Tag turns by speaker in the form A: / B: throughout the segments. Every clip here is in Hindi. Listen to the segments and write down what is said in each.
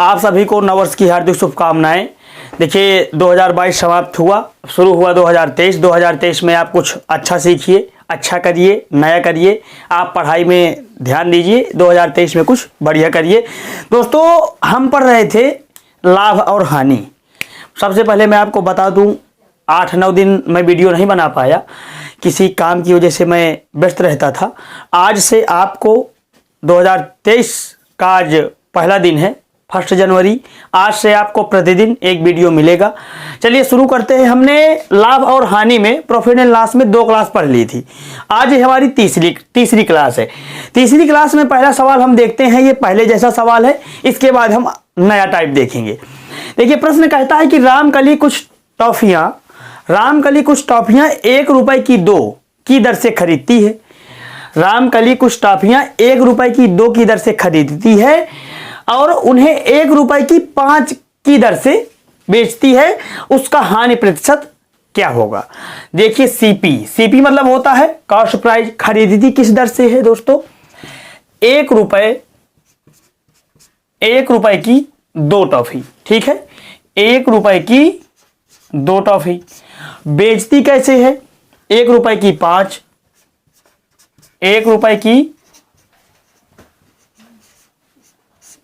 A: आप सभी को नववर्ष की हार्दिक शुभकामनाएं। देखिए 2022 समाप्त हुआ, शुरू हुआ 2023। 2023 में आप कुछ अच्छा सीखिए, अच्छा करिए, नया करिए, आप पढ़ाई में ध्यान दीजिए। 2023 में कुछ बढ़िया करिए। दोस्तों, हम पढ़ रहे थे लाभ और हानि। सबसे पहले मैं आपको बता दूं, 8-9 दिन मैं वीडियो नहीं बना पाया, किसी काम की वजह से मैं व्यस्त रहता था। आज से आपको 2023 का आज पहला दिन है, 1 जनवरी। आज से आपको प्रतिदिन एक वीडियो मिलेगा। चलिए शुरू करते हैं। हमने लाभ और हानि में प्रॉफिट एंड लॉस में 2 क्लास पढ़ ली थी। आज हमारी तीसरी क्लास है। तीसरी क्लास में पहला सवाल हम देखते हैं, ये पहले जैसा सवाल है। इसके बाद हम नया टाइप देखेंगे। देखिए प्रश्न कहता है कि रामकली कुछ टॉफियां 1 रुपए की 2 की दर से खरीदती है। रामकली कुछ टॉफियां 1 रुपए की 2 की दर से खरीदती है और उन्हें 1 रुपए की 5 की दर से बेचती है। उसका हानि प्रतिशत क्या होगा? देखिए सीपी मतलब होता है कॉस्ट प्राइस। खरीदती किस दर से है दोस्तों? 1 रुपए की 2 टॉफी, ठीक है। 1 रुपए की 2 टॉफी बेचती कैसे है? 1 रुपए की 5, 1 रुपए की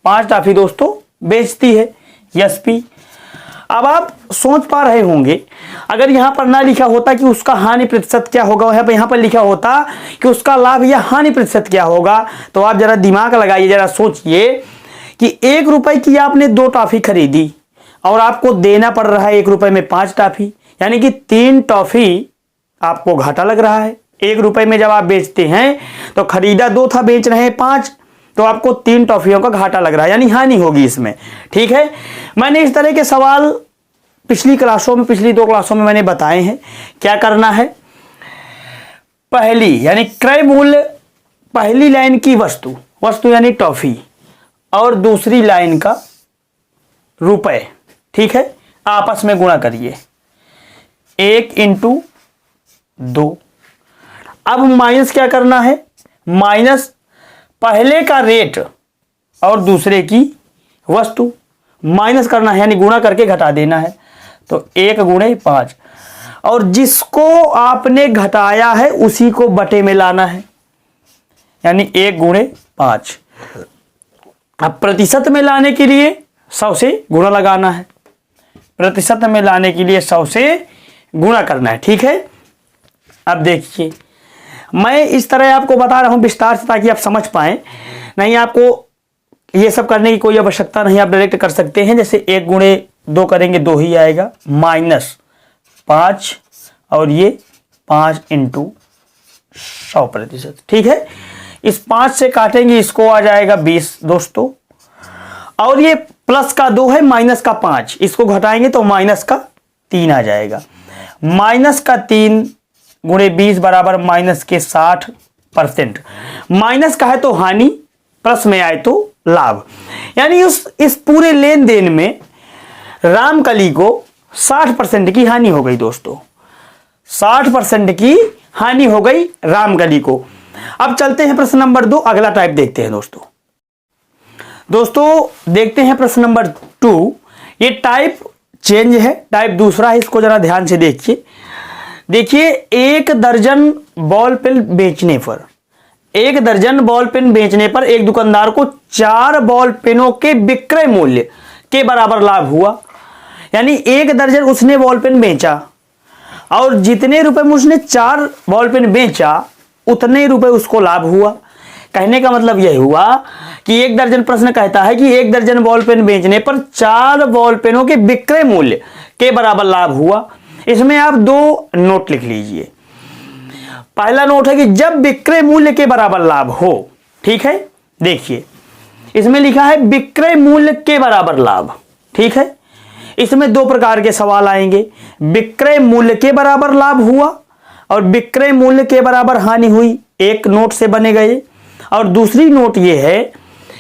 A: 5 टॉफी दोस्तों बेचती है। Yes P. अब आप सोच पा रहे होंगे, अगर यहां पर ना लिखा होता कि उसका हानि प्रतिशत क्या होगा, यहां पर लिखा होता कि उसका लाभ या हानि प्रतिशत क्या होगा, तो आप जरा दिमाग लगाइए, जरा सोचिए कि 1 रुपए की आपने 2 टॉफी खरीदी और आपको देना पड़ रहा है 1 रुपए में 5 टॉफी, यानी कि 3 टॉफी आपको घाटा लग रहा है। 1 रुपए में जब आप बेचते हैं तो खरीदा 2 था, बेच रहे हैं 5, तो आपको 3 टॉफियों का घाटा लग रहा है, यानी हानि होगी इसमें, ठीक है। मैंने इस तरह के सवाल पिछली 2 क्लासों में मैंने बताए हैं। क्या करना है? पहली यानी क्रय मूल्य, पहली लाइन की वस्तु यानी टॉफी, और दूसरी लाइन का रुपए, ठीक है, आपस में गुणा करिए। 1 × 2। अब माइनस क्या करना है? माइनस पहले का रेट और दूसरे की वस्तु माइनस करना है, यानी गुणा करके घटा देना है। तो 1 × 5, और जिसको आपने घटाया है उसी को बटे में लाना है, यानी 1 × 5। अब प्रतिशत में लाने के लिए 100 से गुणा लगाना है। प्रतिशत में लाने के लिए 100 से गुणा करना है, ठीक है। अब देखिए, मैं इस तरह आपको बता रहा हूं विस्तार से ताकि आप समझ पाएं। नहीं, आपको ये सब करने की कोई आवश्यकता नहीं, आप डायरेक्ट कर सकते हैं। जैसे 1 × 2 करेंगे 2 ही आएगा, -5, और ये 5 × 100%, ठीक है। इस 5 से काटेंगे, इसको आ जाएगा 20 दोस्तों, और ये प्लस का 2 है, माइनस का 5, इसको घटाएंगे तो माइनस का 3 आ जाएगा। माइनस का 3 × 20 बराबर माइनस के 60%। माइनस का है तो हानि, प्लस में आए तो लाभ। यानी इस पूरे लेन देन में रामकली को 60% की हानि हो गई दोस्तों। 60% की हानि हो गई रामकली को। अब चलते हैं प्रश्न नंबर 2, अगला टाइप देखते हैं दोस्तों देखते हैं प्रश्न नंबर 2। ये टाइप चेंज है, टाइप दूसरा है, इसको जरा ध्यान से देखिए। 1 दर्जन बॉल पेन बेचने पर 1 दर्जन बॉल पेन बेचने पर एक दुकानदार को 4 बॉल पेनों के विक्रय मूल्य के बराबर लाभ हुआ। यानी 1 दर्जन उसने बॉल पेन बेचा और जितने रुपए में उसने 4 बॉल पेन बेचा उतने रुपए उसको लाभ हुआ। कहने का मतलब यह हुआ कि 1 दर्जन, प्रश्न कहता है कि 1 दर्जन बॉल पेन बेचने पर 4 बॉल पेनों के विक्रय मूल्य के बराबर लाभ हुआ। इसमें आप 2 नोट लिख लीजिए। पहला नोट है कि जब विक्रय मूल्य के बराबर लाभ हो, ठीक है। देखिए इसमें लिखा है विक्रय मूल्य के बराबर लाभ, ठीक है। इसमें 2 प्रकार के सवाल आएंगे। विक्रय मूल्य के बराबर लाभ हुआ और विक्रय मूल्य के बराबर हानि हुई, एक नोट से बने गए। और दूसरी नोट यह है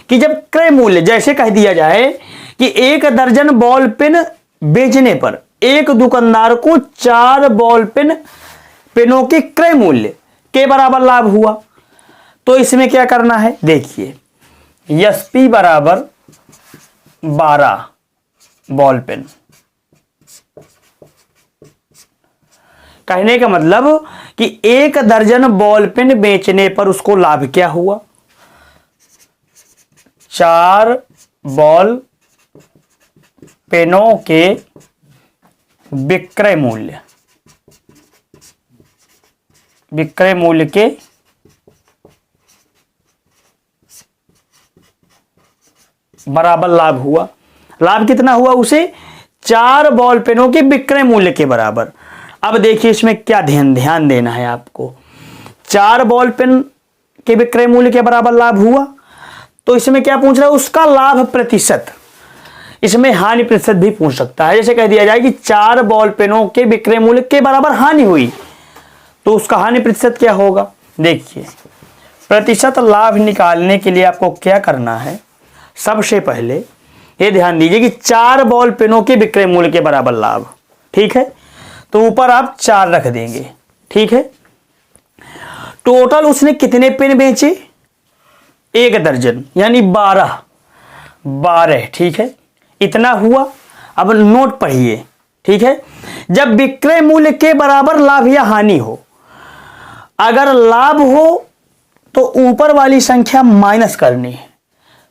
A: कि जब क्रय मूल्य, जैसे कह दिया जाए कि 1 दर्जन बॉल पेन बेचने पर एक दुकानदार को 4 बॉल पेनों के क्रय मूल्य के बराबर लाभ हुआ, तो इसमें क्या करना है? देखिए एसपी बराबर 12 बॉल पेन। कहने का मतलब कि 1 दर्जन बॉल पेन बेचने पर उसको लाभ क्या हुआ? 4 बॉल पेनों के विक्रय मूल्य के बराबर लाभ हुआ। लाभ कितना हुआ उसे? 4 बॉल पेनों के विक्रय मूल्य के बराबर। अब देखिए इसमें क्या ध्यान देना है आपको। 4 बॉल पेन के विक्रय मूल्य के बराबर लाभ हुआ, तो इसमें क्या पूछ रहा है? उसका लाभ प्रतिशत। इसमें हानि प्रतिशत भी पूछ सकता है। जैसे कह दिया जाए कि 4 बॉल पेनों के विक्रय मूल्य के बराबर हानि हुई, तो उसका हानि प्रतिशत क्या होगा? देखिए, प्रतिशत लाभ निकालने के लिए आपको क्या करना है? सबसे पहले ये ध्यान दीजिए कि 4 बॉल पेनों के विक्रय मूल्य के बराबर लाभ, ठीक है, तो ऊपर आप 4 रख देंगे, ठीक है। टोटल उसने कितने पेन बेचे? 1 दर्जन, यानी 12, ठीक है, इतना हुआ। अब नोट पढ़िए, ठीक है। जब विक्रय मूल्य के बराबर लाभ या हानि हो, अगर लाभ हो तो ऊपर वाली संख्या माइनस करनी है,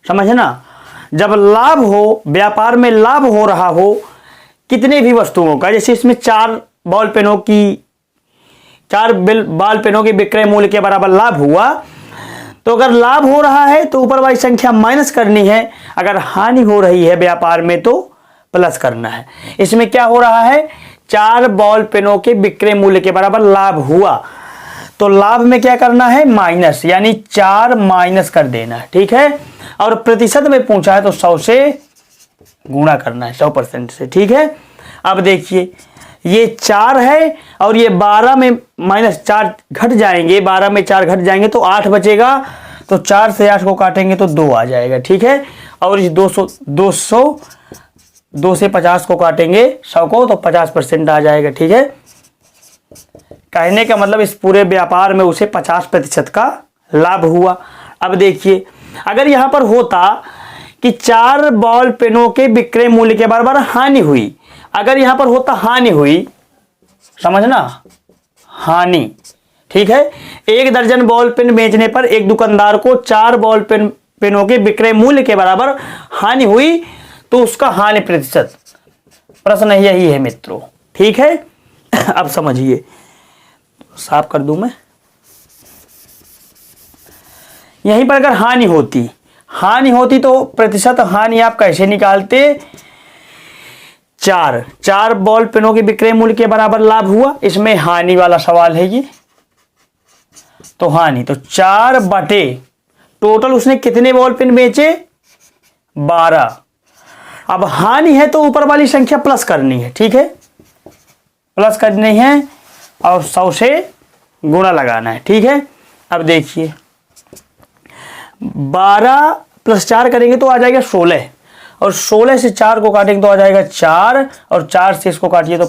A: समझना। जब लाभ हो, व्यापार में लाभ हो रहा हो कितने भी वस्तुओं का, जैसे इसमें 4 बॉल पेनों के विक्रय मूल्य के बराबर लाभ हुआ, तो अगर लाभ हो रहा है तो ऊपर वाली संख्या माइनस करनी है, अगर हानि हो रही है व्यापार में तो प्लस करना है। इसमें क्या हो रहा है? 4 बॉल पेनों के विक्रय मूल्य के बराबर लाभ हुआ, तो लाभ में क्या करना है? माइनस, यानी 4 माइनस कर देना है, ठीक है। और प्रतिशत में पूछा है तो 100 से गुणा करना है, 100% से, ठीक है। अब देखिए ये 4 है और ये 12 में -4 घट जाएंगे, 12 में 4 घट जाएंगे तो 8 बचेगा, तो 4 से 8 को काटेंगे तो 2 आ जाएगा, ठीक है। और इस 2 से 50 को काटेंगे 100 को, तो 50% आ जाएगा, ठीक है। कहने का मतलब इस पूरे व्यापार में उसे 50% का लाभ हुआ। अब देखिए, अगर यहां पर होता कि 4 बॉल पेनों के विक्रय मूल्य के बराबर हानि हुई, अगर यहां पर होता हानि हुई, समझना, हानि, ठीक है। 1 दर्जन बॉल पेन बेचने पर एक दुकानदार को 4 बॉल पेनों के विक्रय मूल्य के बराबर हानि हुई, तो उसका हानि प्रतिशत। प्रश्न यही है मित्रों, ठीक है। अब समझिए, साफ कर दूं मैं। यहीं पर अगर हानि होती तो प्रतिशत हानि आप कैसे निकालते? 4 बॉल पेनों के विक्रय मूल्य के बराबर लाभ हुआ, इसमें हानि वाला सवाल है ये, तो हानि, तो 4 बटे टोटल उसने कितने बॉल पेन बेचे? 12। अब हानि है तो ऊपर वाली संख्या प्लस करनी है, ठीक है, प्लस करनी है और 100 से गुणा लगाना है, ठीक है। अब देखिए 12 + 4 करेंगे तो आ जाएगा 16, और 16 से 4 को काटेंगे तो आ जाएगा 4, और 4 से इसको काटिए तो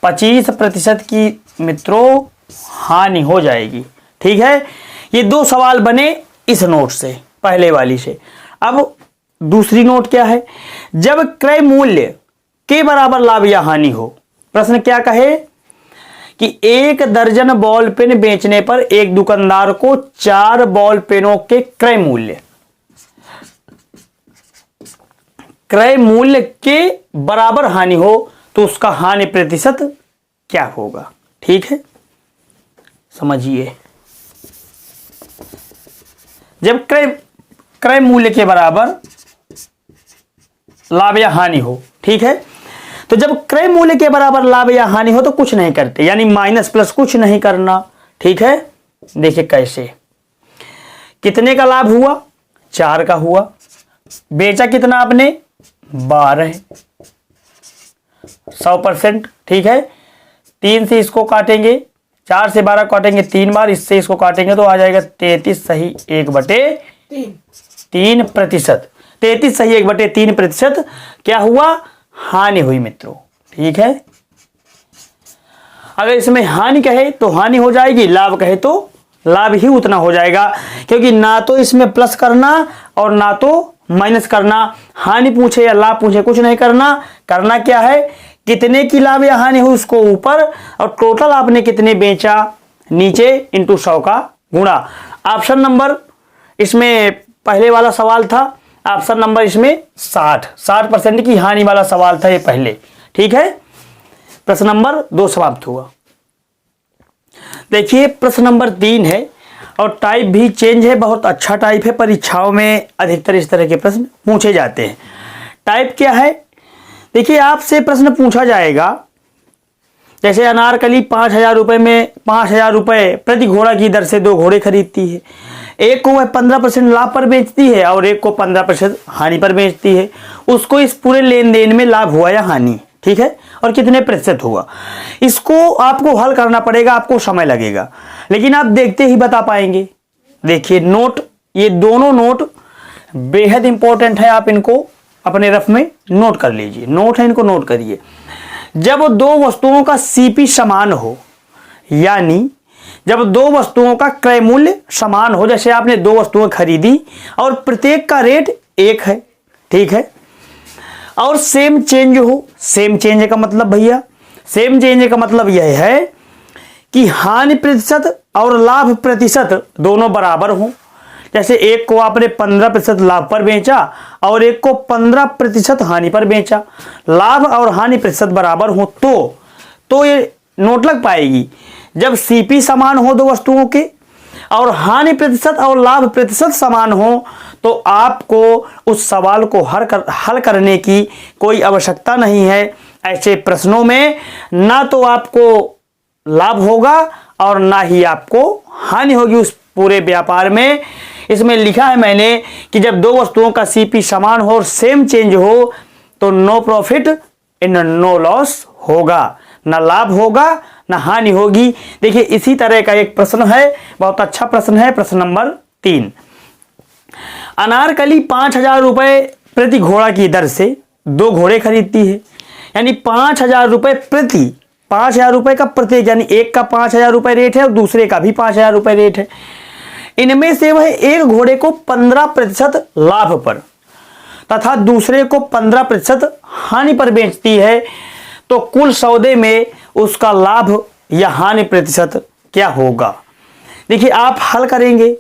A: 25% की मित्रों हानि हो जाएगी, ठीक है। ये 2 सवाल बने इस नोट से, पहले वाली से। अब दूसरी नोट क्या है? जब क्रय मूल्य के बराबर लाभ या हानि हो, प्रश्न क्या कहे कि 1 दर्जन बॉल पेन बेचने पर एक दुकानदार को 4 बॉल पेनों के क्रय मूल्य के बराबर हानि हो, तो उसका हानि प्रतिशत क्या होगा, ठीक है। समझिए, जब क्रय मूल्य के बराबर लाभ या हानि हो, ठीक है, तो जब क्रय मूल्य के बराबर लाभ या हानि हो तो कुछ नहीं करते, यानी माइनस प्लस कुछ नहीं करना, ठीक है। देखिए कैसे, कितने का लाभ हुआ? 4 का हुआ। बेचा कितना आपने? 12, 100%, ठीक है। 3 से इसको काटेंगे, 4 से 12 काटेंगे 3 बार, इससे इसको काटेंगे तो आ जाएगा 33 सही 1/3%। 33 सही 1/3% क्या हुआ? हानि हुई मित्रों, ठीक है। अगर इसमें हानि कहे तो हानि हो जाएगी, लाभ कहे तो लाभ ही उतना हो जाएगा, क्योंकि ना तो इसमें प्लस करना और ना तो माइनस करना, हानि पूछे या लाभ पूछे कुछ नहीं करना। करना क्या है, कितने की लाभ या हानि हुई उसको ऊपर, और टोटल आपने कितने बेचा नीचे, इंटू 100 का गुणा। ऑप्शन नंबर इसमें पहले वाला सवाल था, ऑप्शन नंबर इसमें 60% की हानि वाला सवाल था ये पहले। ठीक है, प्रश्न नंबर 2 समाप्त हुआ। देखिए प्रश्न नंबर 3 है, और टाइप भी चेंज है, बहुत अच्छा टाइप है, परीक्षाओं में अधिकतर इस तरह के प्रश्न पूछे जाते हैं। टाइप क्या है, देखिए आपसे प्रश्न पूछा जाएगा, जैसे अनारकली 5,000 रुपये में 5,000 रुपये प्रति घोड़ा की दर से 2 घोड़े खरीदती है। एक को वह 15% लाभ पर बेचती है और एक को 15% हानि पर बेचती है। उसको इस पूरे लेन देन में लाभ हुआ या हानि, ठीक है, और कितने प्रतिशत हुआ, इसको आपको हल करना पड़ेगा, आपको समय लगेगा, लेकिन आप देखते ही बता पाएंगे। देखिए नोट, ये दोनों नोट बेहद इंपॉर्टेंट है, आप इनको अपने रफ में नोट कर लीजिए। नोट है, इनको नोट करिए। जब 2 वस्तुओं का सीपी समान हो, यानी जब 2 वस्तुओं का क्रय मूल्य समान हो, जैसे आपने 2 वस्तुएं खरीदी और प्रत्येक का रेट 1 है, ठीक है, और सेम चेंज हो। सेम चेंज का मतलब भैया, सेम चेंज का मतलब यह है कि हानि प्रतिशत और लाभ प्रतिशत दोनों बराबर हो। जैसे एक को आपने 15% लाभ पर बेचा और एक को 15% हानि पर बेचा, लाभ और हानि प्रतिशत बराबर हो तो ये नोट लग पाएगी। जब सीपी समान हो 2 वस्तुओं के और हानि प्रतिशत और लाभ प्रतिशत समान हो, तो आपको उस सवाल को हल करने की कोई आवश्यकता नहीं है। ऐसे प्रश्नों में ना तो आपको लाभ होगा और ना ही आपको हानि होगी उस पूरे व्यापार में। इसमें लिखा है मैंने कि जब 2 वस्तुओं का सीपी समान हो और सेम चेंज हो, तो no profit and no loss होगा, ना लाभ होगा ना हानि होगी। देखिए इसी तरह का एक प्रश्न है, बहुत अच्छा प्रश्न है, प्रश्न नंबर 3। अनारकली 5,000 रुपये प्रति घोड़ा की दर से 2 घोड़े खरीदती है, यानी 5,000 रुपये प्रति, 5,000 रुपये का प्रत्येक, यानी एक का 5,000 रुपये रेट है और दूसरे का भी 5,000 रुपये रेट है। इनमें से वह एक घोड़े को 15% लाभ पर तथा दूसरे को 15% हानि पर बेचती है, तो कुल सौदे में उसका लाभ या हानि प्रतिशत क्या होगा। देखिए आप हल करेंगे,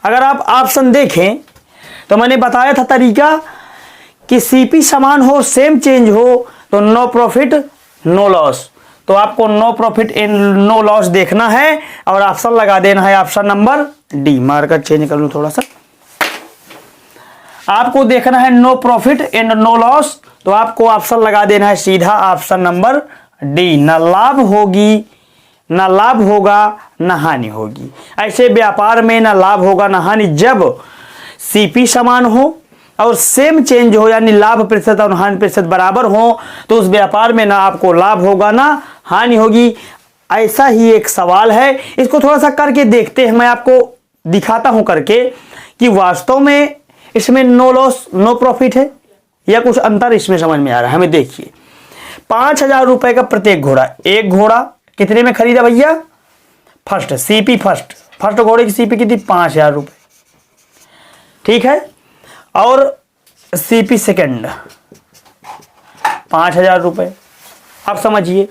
A: अगर आप ऑप्शन देखें तो मैंने बताया था तरीका कि सीपी समान हो, सेम चेंज हो, तो नो प्रॉफिट नो लॉस, तो आपको no profit and no loss देखना है और ऑप्शन लगा देना है option number D. Marker change कर लूं थोड़ा सा, आपको देखना है no profit and no loss, तो आपको ऑप्शन लगा देना है सीधा ऑप्शन नंबर डी। ना लाभ होगी, ना लाभ होगा ना हानि होगी। ऐसे व्यापार में ना लाभ होगा ना हानि जब सीपी समान हो और सेम चेंज हो, यानी लाभ प्रतिशत और हानि प्रतिशत बराबर हो, तो उस व्यापार में ना आपको लाभ होगा ना हानि होगी। ऐसा ही एक सवाल है, इसको थोड़ा सा करके देखते हैं, मैं आपको दिखाता हूं करके कि वास्तव में इसमें नो लॉस नो प्रॉफिट है या कुछ अंतर इसमें समझ में आ रहा है हमें। देखिए 5,000 रुपए का प्रत्येक घोड़ा, एक घोड़ा कितने में खरीदा भैया, फर्स्ट सीपी, फर्स्ट घोड़े की सीपी कितनी, 5,000 रुपये, ठीक है, और सीपी सेकंड 5,000 रुपये। अब समझिए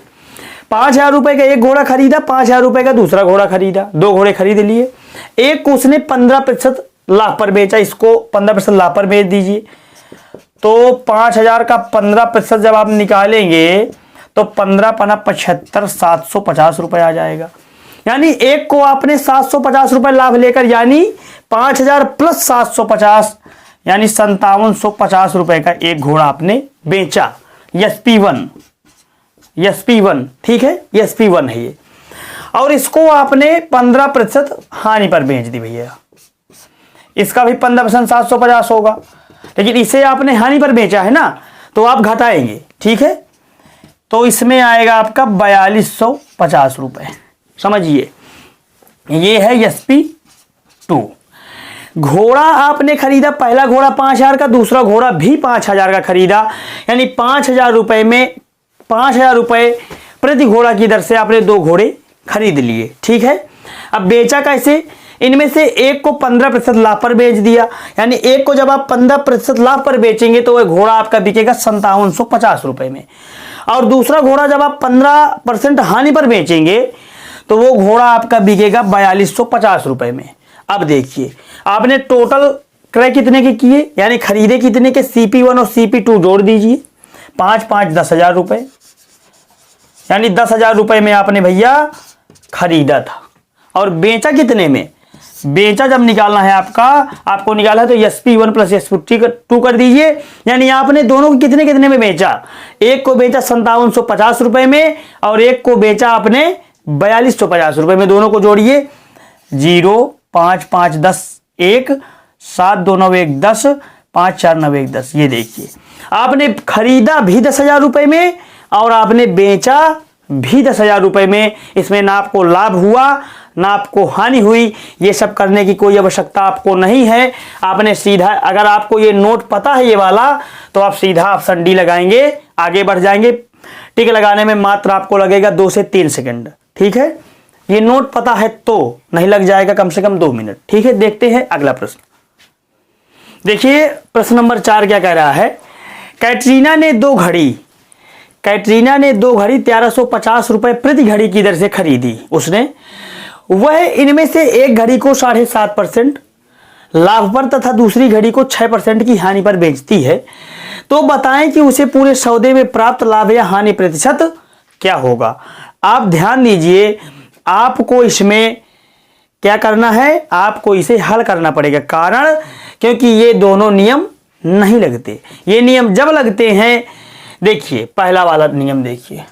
A: 5,000 रुपये का एक घोड़ा खरीदा, 5,000 रुपये का दूसरा घोड़ा खरीदा, 2 घोड़े खरीद लिए। एक को उसने 15% लाभ पर बेचा, इसको 15% लाभ पर बेच दीजिए, तो 5,000 का 15% जब आप निकालेंगे तो 15 × 75 750 रुपये आ जाएगा। यानी एक को आपने 750 रुपये लाभ लेकर, यानी 5,000 प्लस 750 यानी 5750 रुपये का एक घोड़ा आपने बेचा। SP1, ठीक है, SP1 है ये, और इसको आपने 15% हानि पर बेच दी भैया, इसका भी 15% 750 होगा, लेकिन इसे आपने हानि पर बेचा है ना, तो आप घटाएंगे, ठीक है, तो इसमें आएगा आपका 4250 रुपये। समझिए ये है SP2। घोड़ा आपने खरीदा, पहला घोड़ा 5,000 का, दूसरा घोड़ा भी 5,000 का खरीदा, यानी 5,000 रुपये में 5,000 रुपये प्रति घोड़ा की दर से आपने 2 घोड़े खरीद लिए, ठीक है। अब बेचा कैसे इनमें से एक को 15% लाभ पर बेच दिया, यानी एक को जब आप 15% लाभ पर बेचेंगे तो वह घोड़ा आपका बिकेगा 5750 रुपए में, और दूसरा घोड़ा जब आप 15% हानि पर बेचेंगे तो वो घोड़ा आपका बिकेगा 4250 रुपए में। अब देखिए आपने टोटल क्रय कितने के किए, यानी खरीदे कितने के, CP1 और CP2 जोड़ दीजिए, 5 5 10,000 रुपए, यानी 10,000 रुपए में आपने भैया खरीदा था। और बेचा कितने में, बेचा जब निकालना है आपको निकाला है तो SP1 प्लस SP2 कर दीजिए, यानी आपने दोनों को कितने कितने में बेचा, एक को बेचा 5750 रुपए में और एक को बेचा आपने 4250 रुपए में। दोनों को जोड़िए, 0 5 5 10 1 7 2 9 1 10 5 4 9 1 10। ये देखिए आपने खरीदा भी 10,000 रुपए में और आपने बेचा भी 10,000 रुपए में। इसमें ना आपको लाभ हुआ ना आपको हानि हुई। ये सब करने की कोई आवश्यकता आपको नहीं है। आपने सीधा, अगर आपको ये नोट पता है ये वाला, तो आप सीधा ऑप्शन डी लगाएंगे, आगे बढ़ जाएंगे। टिक लगाने में मात्र आपको लगेगा 2 से 3 सेकंड। ठीक है, ये नोट पता है तो नहीं लग जाएगा कम से कम 2 मिनट। ठीक है, देखते हैं अगला प्रश्न। देखिए प्रश्न नंबर 4 क्या कह रहा है। कैटरीना ने दो घड़ी 1350 रुपए प्रति घड़ी की दर से खरीदी। उसने वह इनमें से एक घड़ी को 7.5% लाभ पर तथा दूसरी घड़ी को 6% की हानि पर बेचती है, तो बताएं कि उसे पूरे सौदे में प्राप्त लाभ या हानि प्रतिशत क्या होगा। आप ध्यान दीजिए, आपको इसमें क्या करना है, आपको इसे हल करना पड़ेगा। कारण क्योंकि ये दोनों नियम नहीं लगते। ये नियम जब लगते हैं, देखिए पहला वाला नियम देखिए,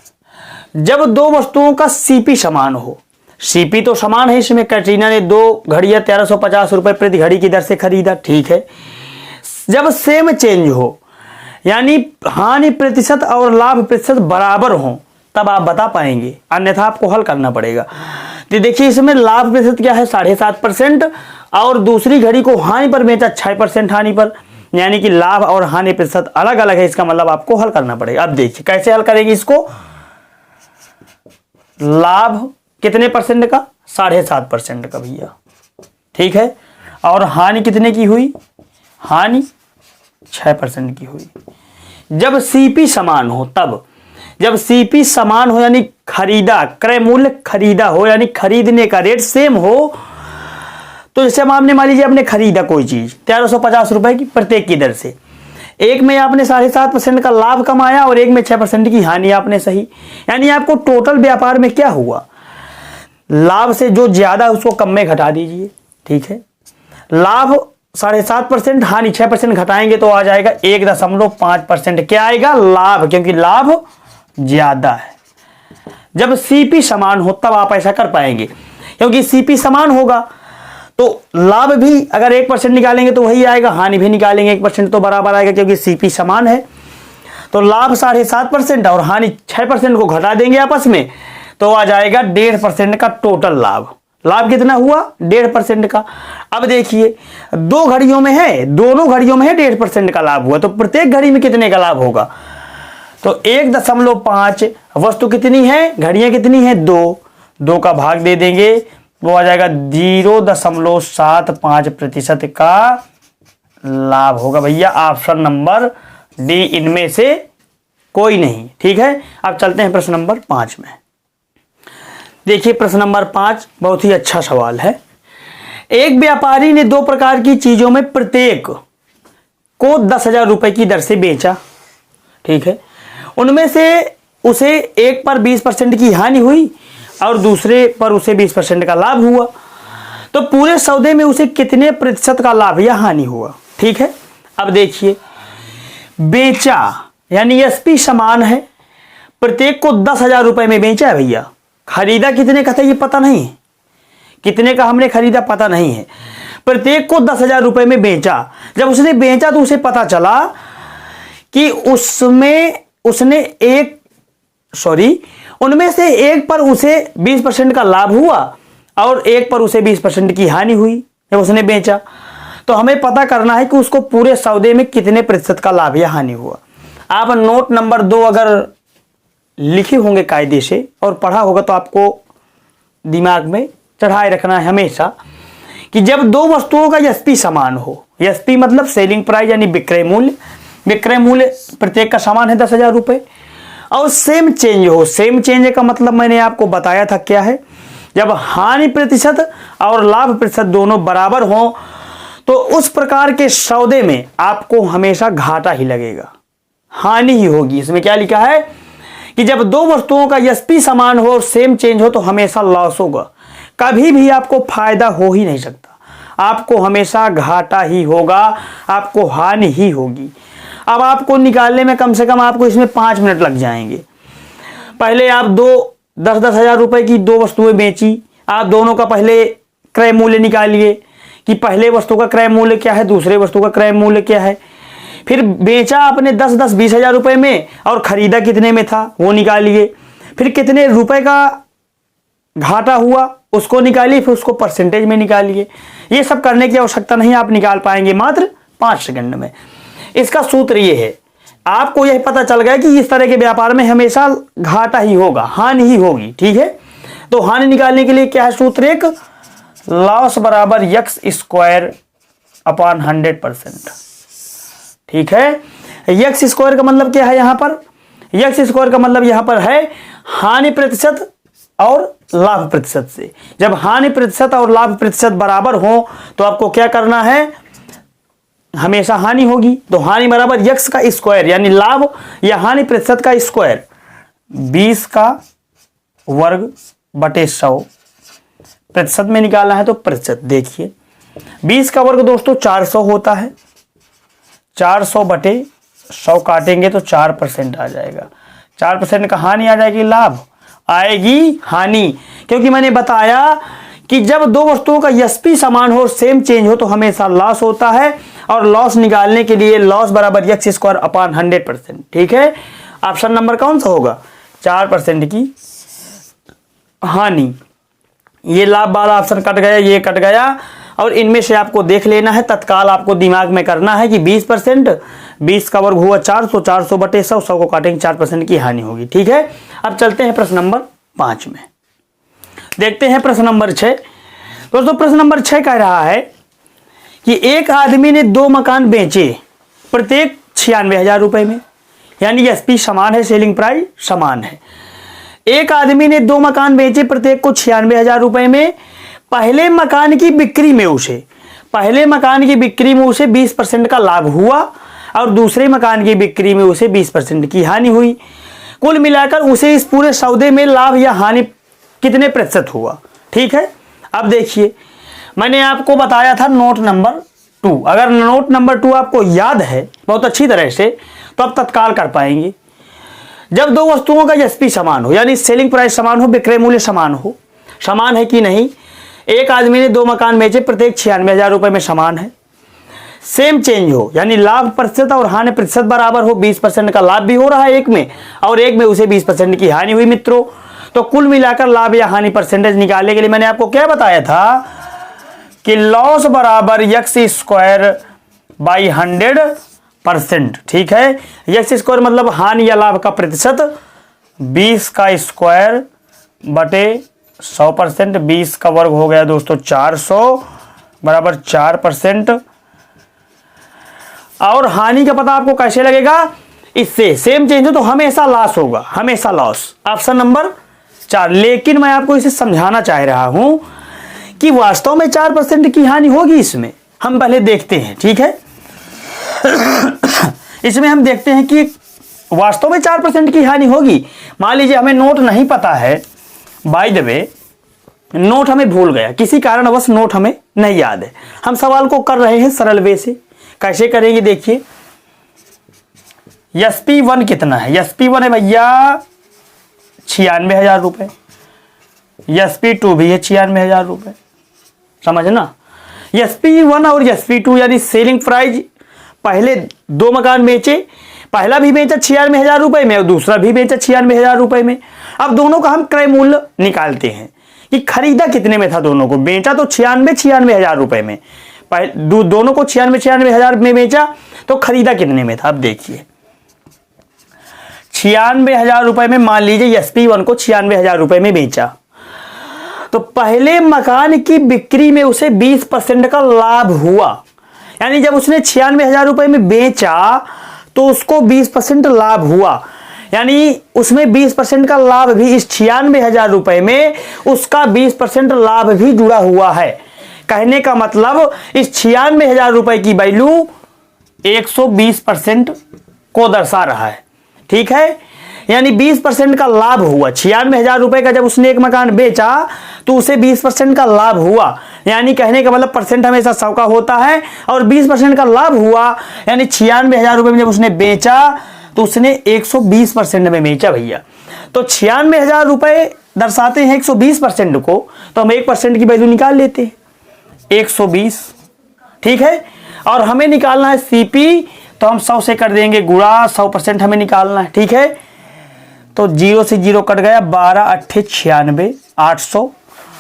A: जब दो वस्तुओं का CP समान हो। CP तो समान है, इसमें कैटरीना ने दो घड़ियां 1350 रुपए प्रति घड़ी की दर से खरीदा। ठीक है, जब सेम चेंज हो, यानी हानि प्रतिशत और लाभ प्रतिशत बराबर हो, तब आप बता पाएंगे, अन्यथा आपको हल करना पड़ेगा। तो देखिए इसमें लाभ प्रतिशत क्या है, 7.5%, और दूसरी घड़ी को हानि पर बेचा 6% हानि पर, यानी कि लाभ और हानि प्रतिशत अलग अलग है। इसका मतलब आपको हल करना पड़ेगा। अब देखिए कैसे हल करेंगे इसको। लाभ कितने परसेंट का, 7.5% का भैया। ठीक है, और हानि कितने की हुई, हानि 6% की हुई। जब CP समान हो, तब जब CP समान हो यानी खरीदा, क्रय मूल्य खरीदा हो यानी खरीदने का रेट सेम हो, तो जैसे आपने मान लीजिए आपने खरीदा कोई चीज 1350 रुपए की प्रत्येक की दर से, एक में आपने 7.5% का लाभ कमाया और एक में 6% की हानि आपने सही, यानी आपको टोटल व्यापार में क्या हुआ, लाभ से जो ज्यादा है उसको कम में घटा दीजिए। ठीक है, लाभ 7.5%, हानि 6% घटाएंगे तो आ जाएगा 1.5%। क्या आएगा, लाभ, क्योंकि लाभ ज्यादा है। जब CP समान हो तब आप ऐसा कर पाएंगे, क्योंकि CP समान होगा तो लाभ भी अगर 1% निकालेंगे तो वही आएगा, हानि भी निकालेंगे 1% तो बराबर आएगा, क्योंकि CP समान है। तो लाभ 7.5% और हानि 6% को घटा देंगे आपस में, तो आ जाएगा 1.5% का टोटल लाभ। लाभ कितना हुआ, 1.5% का। अब देखिए दो घड़ियों में है, दोनों घड़ियों में है 1.5% का लाभ हुआ, तो प्रत्येक घड़ी में कितने का लाभ होगा, तो 1.5। वस्तु कितनी है, घड़ियां कितनी है, 2 का भाग दे देंगे, वो आ जाएगा 0.75% का लाभ होगा भैया। ऑप्शन नंबर डी इनमें से कोई नहीं। ठीक है, अब चलते हैं प्रश्न नंबर 5 में। देखिए प्रश्न नंबर 5 बहुत ही अच्छा सवाल है। एक व्यापारी ने 2 प्रकार की चीजों में प्रत्येक को 10,000 रुपए की दर से बेचा। ठीक है, उनमें से उसे एक पर 20% की हानि हुई और दूसरे पर उसे 20% का लाभ हुआ, तो पूरे सौदे में उसे कितने प्रतिशत का लाभ या हानि हुआ। ठीक है, अब देखिए बेचा यानी SP समान है, प्रत्येक को 10,000 रुपए में बेचा है भैया। खरीदा कितने का था ये पता नहीं, कितने का हमने खरीदा पता नहीं है, प्रत्येक को 10,000 रुपए में बेचा। जब उसने बेचा तो उसे पता चला कि उनमें से एक पर उसे 20% का लाभ हुआ और एक पर उसे 20% की हानि हुई जब उसने बेचा। तो हमें पता करना है कि उसको पूरे सौदे में कितने प्रतिशत का लाभ या हानि हुआ। आप नोट नंबर 2 अगर लिखे होंगे कायदे से और पढ़ा होगा तो आपको दिमाग में चढ़ाए रखना है हमेशा कि जब दो वस्तुओं का एसपी समान हो, एसपी मतलब सेलिंग प्राइस यानी विक्रय मूल्य, विक्रय मूल्य प्रत्येक का समान है 10,000 रुपये, और सेम चेंज हो। सेम चेंज का मतलब मैंने आपको बताया था क्या है, जब हानि प्रतिशत और लाभ प्रतिशत दोनों बराबर हो तो उस प्रकार के सौदे में आपको हमेशा घाटा ही लगेगा, हानि ही होगी। इसमें क्या लिखा है कि जब दो वस्तुओं का एसपी समान हो और सेम चेंज हो तो हमेशा लॉस होगा, कभी भी आपको फायदा हो ही नहीं सकता, आपको हमेशा घाटा ही होगा, आपको हानि ही होगी। अब आपको निकालने में कम से कम आपको इसमें 5 मिनट लग जाएंगे। पहले आप 10-10 हज़ार रुपए की दो वस्तुएं बेची, आप दोनों का पहले क्रय मूल्य निकालिए कि पहले वस्तु का क्रय मूल्य क्या है, दूसरे वस्तु का क्रय मूल्य क्या है। फिर बेचा आपने 10-20 हज़ार रुपए में और खरीदा कितने में था वो निकालिए। फिर कितने रुपए का घाटा हुआ उसको निकालिए, फिर उसको परसेंटेज में निकालिए। ये सब करने की आवश्यकता नहीं, आप निकाल पाएंगे मात्र 5 सेकंड में। इसका सूत्र ये है, आपको यह पता चल गया कि इस तरह के व्यापार में हमेशा घाटा ही होगा, हानि ही होगी। ठीक है, तो हानि निकालने के लिए क्या है सूत्र, एक लॉस बराबर एक्स स्क्वायर अपॉन 100%। ठीक है, एक्स स्क्वायर का मतलब क्या है, यहां पर एक्स स्क्वायर का मतलब यहां पर है हानि प्रतिशत और लाभ प्रतिशत से। जब हानि प्रतिशत और लाभ प्रतिशत बराबर हो तो आपको क्या करना है, हमेशा हानि होगी। तो हानि बराबर एक्स का स्क्वायर यानी लाभ या हानि प्रतिशत का स्क्वायर 20 का वर्ग बटे 100, प्रतिशत में निकालना है तो प्रतिशत। देखिए 20 का वर्ग दोस्तों 400 होता है, 400 बटे 100 काटेंगे तो 4% आ जाएगा। 4% का हानि आ जाएगी, लाभ आएगी हानि, क्योंकि मैंने बताया कि जब दो वस्तुओं का एसपी समान हो, सेम चेंज हो तो हमेशा लॉस होता है, और लॉस निकालने के लिए लॉस बराबर एक्स स्क्वायर अपॉन 100%। ठीक है, ऑप्शन नंबर कौन सा होगा, 4% की हानि। ये लाभ वाला ऑप्शन कट गया, ये कट गया, और इनमें से आपको देख लेना है, तत्काल आपको दिमाग में करना है कि 20%, 20 का वर्ग हुआ 400, 400 बटे 100, 100 को काटेंगे 4% की हानि होगी। ठीक है, अब चलते हैं प्रश्न नंबर 5 में, देखते हैं प्रश्न नंबर 6। दोस्तों प्रश्न नंबर 6 कह रहा है कि एक आदमी ने 2 मकान बेचे, प्रत्येक 96,000 रुपए में, यानी एसपी समान है, सेलिंग प्राइस समान है। एक आदमी ने 2 मकान बेचे, प्रत्येक को 96,000 रुपए में। पहले मकान की बिक्री में उसे 20% का लाभ हुआ और दूसरे मकान की बिक्री में उसे 20% की हानि हुई। कुल मिलाकर उसे इस पूरे सौदे में लाभ या हानि कितने प्रतिशत हुआ। ठीक है, अब देखिए मैंने आपको बताया था नोट नंबर 2, अगर नोट नंबर 2 आपको याद है बहुत अच्छी तरह से तो आप तत्काल कर पाएंगे। जब दो वस्तुओं का एसपी समान हो, यानी सेलिंग प्राइस समान हो, विक्रय मूल्य समान हो, समान है कि नहीं। एक आदमी ने 2 मकान बेचे, प्रत्येक 96,000 रुपए में समान है, सेम चेंज हो, यानी लाभ प्रतिशत और हानि प्रतिशत बराबर हो, 20% का लाभ भी हो रहा है एक में और एक में उसे 20% की हानि हुई मित्रों। तो कुल मिलाकर लाभ या हानि परसेंटेज निकालने के लिए मैंने आपको क्या बताया था कि लॉस बराबर एक्स स्क्वायर बाई 100%। ठीक है, एक्स स्क्वायर मतलब हानि या लाभ का प्रतिशत, 20 का स्क्वायर बटे 100%, 20 का वर्ग हो गया दोस्तों 400 बराबर 4%। और हानि का पता आपको कैसे लगेगा, इससे सेम चेंज हो तो हमेशा लॉस होगा, हमेशा लॉस, ऑप्शन नंबर 4। लेकिन मैं आपको इसे समझाना चाह रहा हूं कि वास्तव में 4% की हानि होगी इसमें, हम पहले देखते हैं। ठीक है, इसमें हम देखते हैं कि वास्तव में 4% की हानि होगी। मान लीजिए हमें नोट नहीं पता है, बाय द वे नोट हमें भूल गया, किसी कारणवश नोट हमें नहीं याद है, हम सवाल को कर रहे हैं सरल वे से। कैसे करेंगे देखिए, SP1 कितना है, SP1 है भैया 96,000 रुपए, SP2 भी है 96,000 रुपए, समझना। SP1 और SP2 यानी सेलिंग प्राइस, पहले 2 मकान बेचे, पहला भी बेचा 96,000 रुपए में और दूसरा भी बेचा 96,000 रुपए में। अब दोनों का हम क्रय मूल्य निकालते हैं कि खरीदा कितने में था, दोनों को बेचा तो 96,000 रुपए में, दोनों को 96,000 में बेचा तो खरीदा कितने में था। अब देखिए 96,000 रुपए में, मान लीजिए SP1 को 96,000 रुपए में बेचा तो पहले मकान की बिक्री में उसे 20% का लाभ हुआ, यानी जब उसने 96,000 रुपए में बेचा तो उसको 20% लाभ हुआ, यानी उसमें 20% का लाभ भी, इस 96,000 रुपए में उसका 20% लाभ भी जुड़ा हुआ है। कहने का मतलब इस 96,000 रुपए की वैल्यू 120% को दर्शा रहा है। ठीक है, यानी 20% का लाभ हुआ। 96,000 रुपए का जब उसने एक मकान बेचा तो उसे 20% का लाभ हुआ, यानी कहने का मतलब परसेंट हमेशा 100 का होता है, और 20% का लाभ हुआ, यानी 96,000 रुपए में जब उसने बेचा तो उसने 120% में बेचा भैया। तो 96,000 रुपए दर्शाते हैं 120% को, तो हम 1% की वैल्यू निकाल लेते हैं, 120। ठीक है, और हमें निकालना है सीपी, तो हम 100 से कर देंगे गुणा, 100% हमें निकालना है। ठीक है, तो 0 से 0 कट गया, 12 8 96, 800,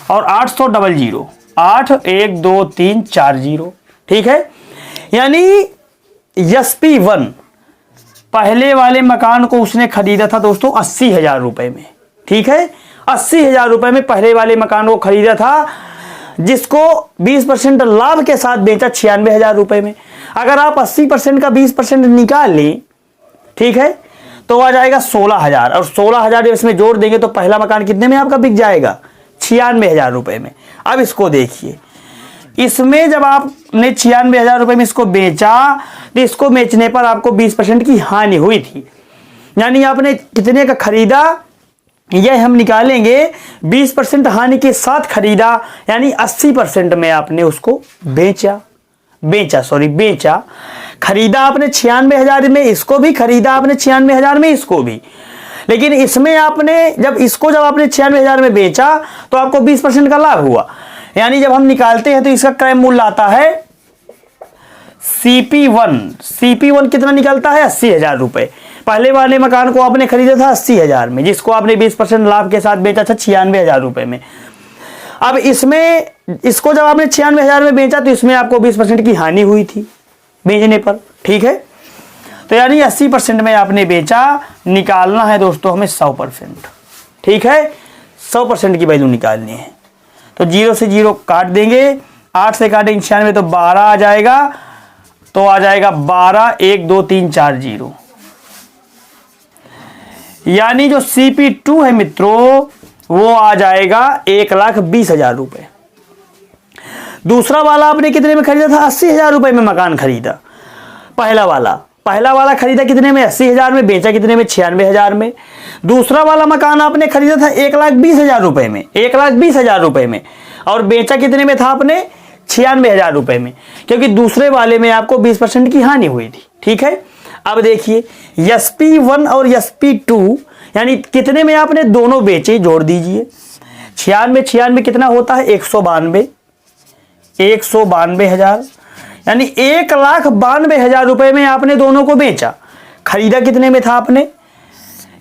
A: और 800 डबल 0, 8 1 2 3 4 0। ठीक है, यानी SP1 पहले वाले मकान को उसने खरीदा था दोस्तों 80,000 रुपए में। ठीक है, 80,000 रुपए में पहले वाले मकान को खरीदा था, जिसको 20% लाभ के साथ बेचा 96,000 रुपए में। अगर आप 80% का 20% निकाल लें, ठीक है, तो आ जाएगा 16,000, और 16,000 इसमें जोड़ देंगे तो पहला मकान कितने में आपका बिक जाएगा? 96,000 रुपए में। अब इसको देखिए, इसमें जब आपने 96,000 रुपए में इसको बेचा तो इसको बेचने पर आपको 20% की हानि हुई थी, यानी आपने कितने का खरीदा यह हम निकालेंगे। 20% हानि के साथ खरीदा, यानी 80% में आपने उसको बेचा। खरीदा आपने 96,000 में, इसको भी खरीदा आपने 96,000 में, इसको भी, लेकिन इसमें आपने जब आपने 96,000 में बेचा तो आपको 20% का लाभ हुआ, यानी जब हम निकालते हैं तो इसका क्रय मूल्य आता है CP1 कितना निकलता है? 80,000 रुपए। पहले वाले मकान को आपने खरीदा था 80,000 में, जिसको आपने 20% लाभ के साथ बेचा था 96,000 रुपए में। अब इसमें इसको जब आपने 96,000 में बेचा तो इसमें आपको 20% की हानि हुई थी बेचने पर। ठीक है, तो यानी 80% में आपने बेचा। निकालना है दोस्तों हमें 100%। ठीक है, 100% की वैल्यू निकालनी है, तो 0 से 0 काट देंगे, 8 से काटेंगे 96 तो 12 आ जाएगा, तो आ जाएगा 12 1 2 3 4 0, यानी जो CP2 है मित्रों वो आ जाएगा 1,20,000 रुपए। दूसरा वाला आपने कितने में खरीदा था? 80,000 रुपए में मकान खरीदा। पहला वाला खरीदा कितने में? 80,000 में, बेचा कितने में? 96,000 में। दूसरा वाला मकान आपने खरीदा था 1,20,000 रुपए में, 1,20,000 रुपए में, और बेचा कितने में था आपने? 96,000 रुपए में, क्योंकि दूसरे वाले में आपको 20% की हानि हुई थी। ठीक है, अब देखिए SP1 और SP2 यानी कितने में आपने दोनों बेचे, जोड़ दीजिए। 96 कितना होता है? 192,000, यानी 1,92,000 रुपए में आपने दोनों को बेचा। खरीदा कितने में था आपने?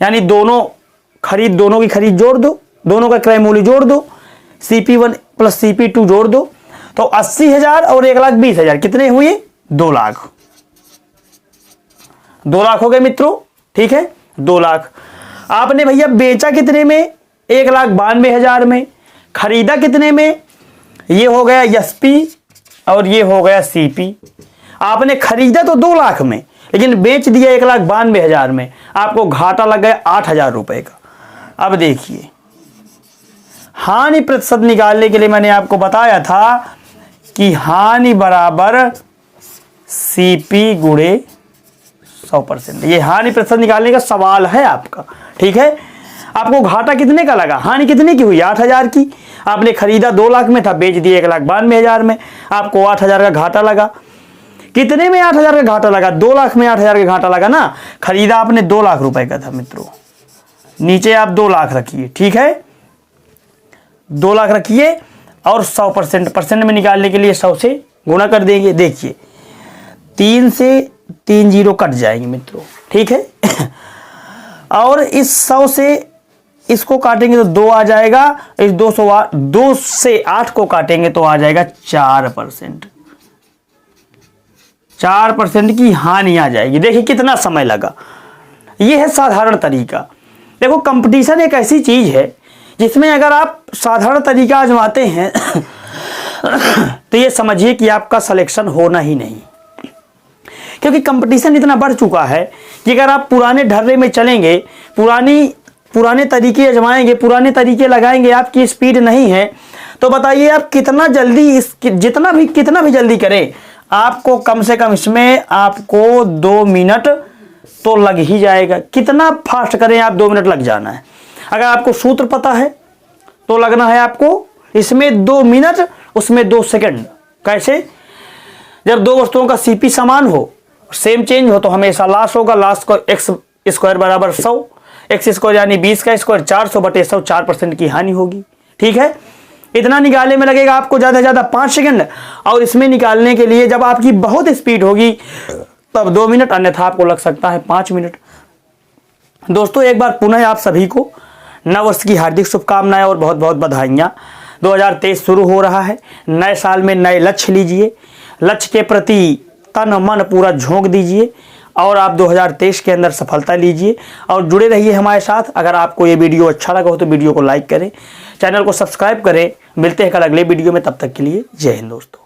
A: यानी दोनों की खरीद जोड़ दो, दोनों का क्रय मूल्य जोड़ दो, CP1 प्लस CP2 जोड़ दो, तो 80,000 और 1,20,000 कितने हुए? 2 लाख। 2 लाख हो गए मित्रों। ठीक है, 2 लाख। आपने भैया बेचा कितने में? 1,92,000 में। खरीदा कितने में? ये हो गया SP और ये हो गया CP। आपने खरीदा तो 2 लाख में, लेकिन बेच दिया 1,92,000 में, आपको घाटा लग गया 8,000 रुपए का। अब देखिए, हानि प्रतिशत निकालने के लिए मैंने आपको बताया था कि हानि बराबर CP गुणे 100%। ये हानि प्रतिशत निकालने का सवाल है आपका। ठीक है, आपको घाटा कितने का लगा? हानि कितने की हुई? 8,000 की। आपने खरीदा 2 लाख में था, बेच दिया 1,92,000 में, आपको 8,000 का घाटा लगा। कितने में 8,000 का घाटा लगा? 2 लाख में 8,000 का घाटा लगा ना। खरीदा आपने 2 लाख रुपए का था मित्रों, नीचे आप 2 लाख रखिए। ठीक है, 2 लाख रखिए, और 100% में निकालने के लिए 100 से गुणा कर देंगे। देखिए 3 से 3 0 कट जाएंगे मित्रों। ठीक है और इस 100 से इसको काटेंगे तो 2 आ जाएगा, इस 2 से 8 को काटेंगे तो आ जाएगा 4%। 4% की हानि आ जाएगी। देखिए कितना समय लगा। यह है साधारण तरीका। देखो कंपटीशन एक ऐसी चीज है जिसमें अगर आप साधारण तरीका आजमाते हैं तो ये समझिए कि आपका सिलेक्शन होना ही नहीं, क्योंकि कंपटीशन इतना बढ़ चुका है कि अगर आप पुराने ढर्रे में चलेंगे, पुराने तरीके आजमाएंगे, पुराने तरीके लगाएंगे, आपकी स्पीड नहीं है, तो बताइए आप कितना जल्दी कितना भी जल्दी करें, आपको कम से कम इसमें आपको 2 मिनट तो लग ही जाएगा। कितना फास्ट करें आप, 2 मिनट लग जाना है। अगर आपको सूत्र पता है तो लगना है आपको इसमें 2 मिनट, उसमें 2 सेकंड। कैसे? जब दो वस्तुओं का सीपी समान हो, सेम चेंज हो, तो हमेशा लास होगा। लास को एक्स स्क्वायर बराबर 100, एक्स स्क्वायर यानी 20 का स्क्वायर 400/100, 4% की हानि होगी। ठीक है, इतना निकालने में लगेगा आपको ज़्यादा से ज़्यादा 5 सेकंड, और इसमें निकालने के लिए जब आपकी बहुत स्पीड होगी तब 2 मिनट, अन्यथा आपको लग सकता है 5 मिनट। दोस्तों, एक बार पुनः आप सभी को नव वर्ष की हार्दिक शुभकामनाएं और बहुत बहुत बधाइयाँ। 2023 शुरू हो रहा है। नए साल में नए लक्ष्य लीजिए, लक्ष्य के प्रति तन मन पूरा झोंक दीजिए और आप 2023 के अंदर सफलता लीजिए और जुड़े रहिए हमारे साथ। अगर आपको ये वीडियो अच्छा लगा हो तो वीडियो को लाइक करें, चैनल को सब्सक्राइब करें। मिलते हैं कल अगले वीडियो में, तब तक के लिए जय हिंद दोस्तों।